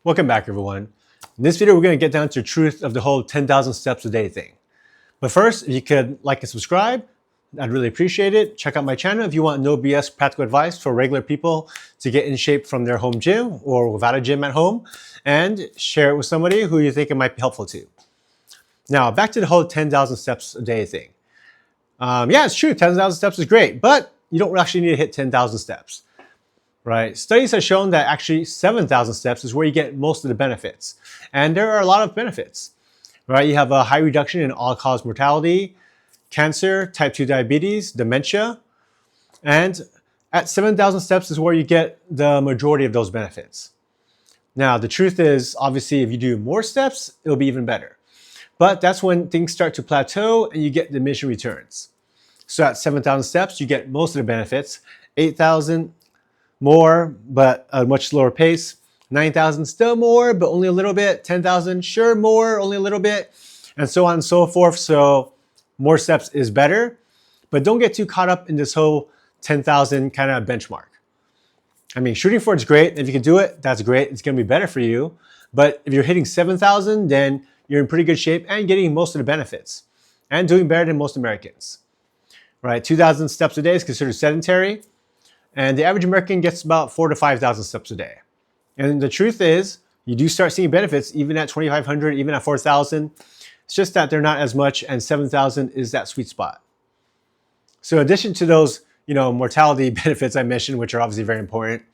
Welcome back, everyone. In this video, we're going to get down to the truth of the whole 10,000 steps a day thing. But first, if you could like and subscribe, I'd really appreciate it. Check out my channel if you want no BS practical advice for regular people to get in shape from their home gym or without a gym at home, and share it with somebody who you think it might be helpful to. Now, back to the whole 10,000 steps a day thing. Yeah, it's true, 10,000 steps is great, but you don't actually need to hit 10,000 steps. Right? Studies have shown that actually 7,000 steps is where you get most of the benefits. And there are a lot of benefits. Right? You have a high reduction in all-cause mortality, cancer, type 2 diabetes, dementia. And at 7,000 steps is where you get the majority of those benefits. Now, the truth is, obviously, if you do more steps, it'll be even better. But that's when things start to plateau and you get diminishing returns. So at 7,000 steps, you get most of the benefits. 8,000 more, but at a much slower pace. 9,000 still more, but only a little bit. 10,000 sure more, only a little bit, and so on and so forth. So more steps is better, but don't get too caught up in this whole 10,000 kind of benchmark. I mean, shooting for it's great. If you can do it, that's great. It's going to be better for you. But if you're hitting 7,000, then you're in pretty good shape and getting most of the benefits and doing better than most Americans. Right? 2,000 steps a day is considered sedentary. And the average American gets about 4,000 to 5,000 steps a day. And the truth is, you do start seeing benefits even at 2,500, even at 4,000. It's just that they're not as much, and 7,000 is that sweet spot. So in addition to those, mortality benefits I mentioned, which are obviously very important,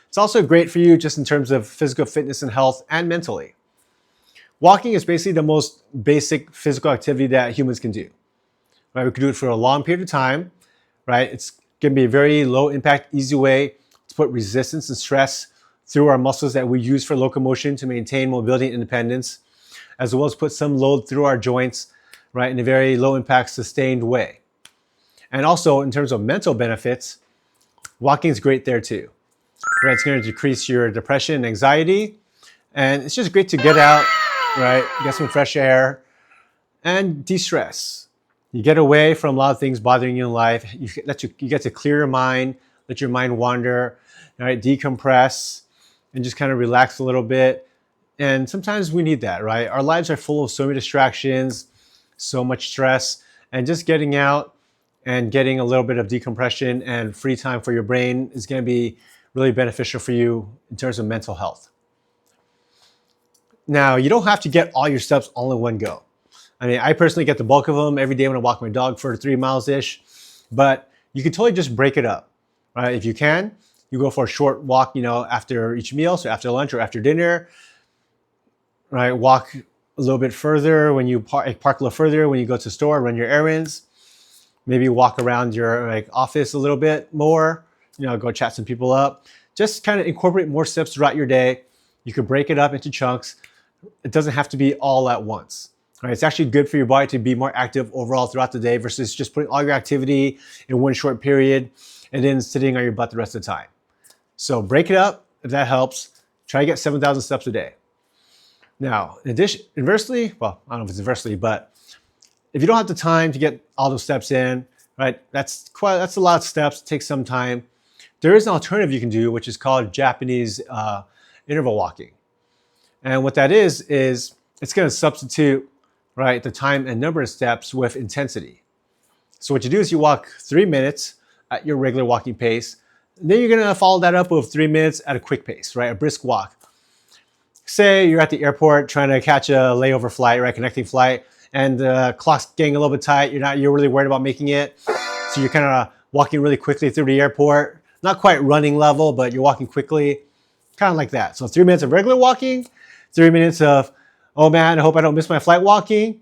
it's also great for you just in terms of physical fitness and health and mentally. Walking is basically the most basic physical activity that humans can do. Right? We can do it for a long period of time. Right? It's can be a very low impact, easy way to put resistance and stress through our muscles that we use for locomotion to maintain mobility and independence, as well as put some load through our joints, right, in a very low impact, sustained way. And also in terms of mental benefits, walking is great there too. Right? It's going to decrease your depression and anxiety. And it's just great to get out, right, get some fresh air and de-stress. You get away from a lot of things bothering you in life. You get to clear your mind, let your mind wander, right? Decompress, and just kind of relax a little bit. And sometimes we need that, right? Our lives are full of so many distractions, so much stress, and just getting out and getting a little bit of decompression and free time for your brain is going to be really beneficial for you in terms of mental health. Now, you don't have to get all your steps all in one go. I mean, I personally get the bulk of them every day when I walk my dog for 3 miles-ish, but you can totally just break it up, right? If you can, you go for a short walk, after each meal, so after lunch or after dinner, right? Walk a little bit further when you park a little further when you go to the store, run your errands, maybe walk around your office a little bit more, go chat some people up. Just kind of incorporate more steps throughout your day. You can break it up into chunks. It doesn't have to be all at once. Right, it's actually good for your body to be more active overall throughout the day versus just putting all your activity in one short period and then sitting on your butt the rest of the time. So break it up if that helps. Try to get 7,000 steps a day. Now, inversely, well, I don't know if it's inversely, but if you don't have the time to get all those steps in, right, that's a lot of steps. It takes some time. There is an alternative you can do, which is called Japanese interval walking. And what that is it's going to substitute, right, the time and number of steps with intensity. So what you do is you walk 3 minutes at your regular walking pace. And then you're going to follow that up with 3 minutes at a quick pace, right, a brisk walk. Say you're at the airport trying to catch a layover flight, right, connecting flight, and the clock's getting a little bit tight. You're really worried about making it. So you're kind of walking really quickly through the airport. Not quite running level, but you're walking quickly, kind of like that. So 3 minutes of regular walking, 3 minutes of, oh man, I hope I don't miss my flight walking,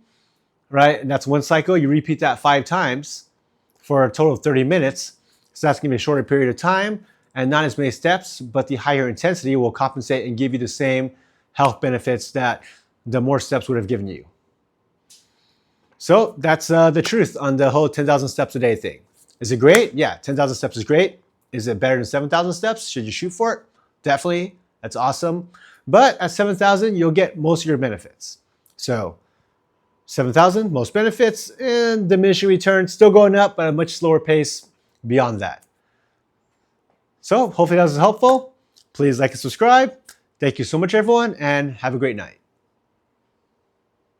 right? And that's one cycle. You repeat that 5 times for a total of 30 minutes. So that's going to be a shorter period of time and not as many steps, but the higher intensity will compensate and give you the same health benefits that the more steps would have given you. So that's the truth on the whole 10,000 steps a day thing. Is it great? Yeah, 10,000 steps is great. Is it better than 7,000 steps? Should you shoot for it? Definitely. That's awesome. But at 7,000, you'll get most of your benefits. So 7,000, most benefits, and diminishing returns, still going up at a much slower pace beyond that. So hopefully that was helpful. Please like and subscribe. Thank you so much, everyone, and have a great night.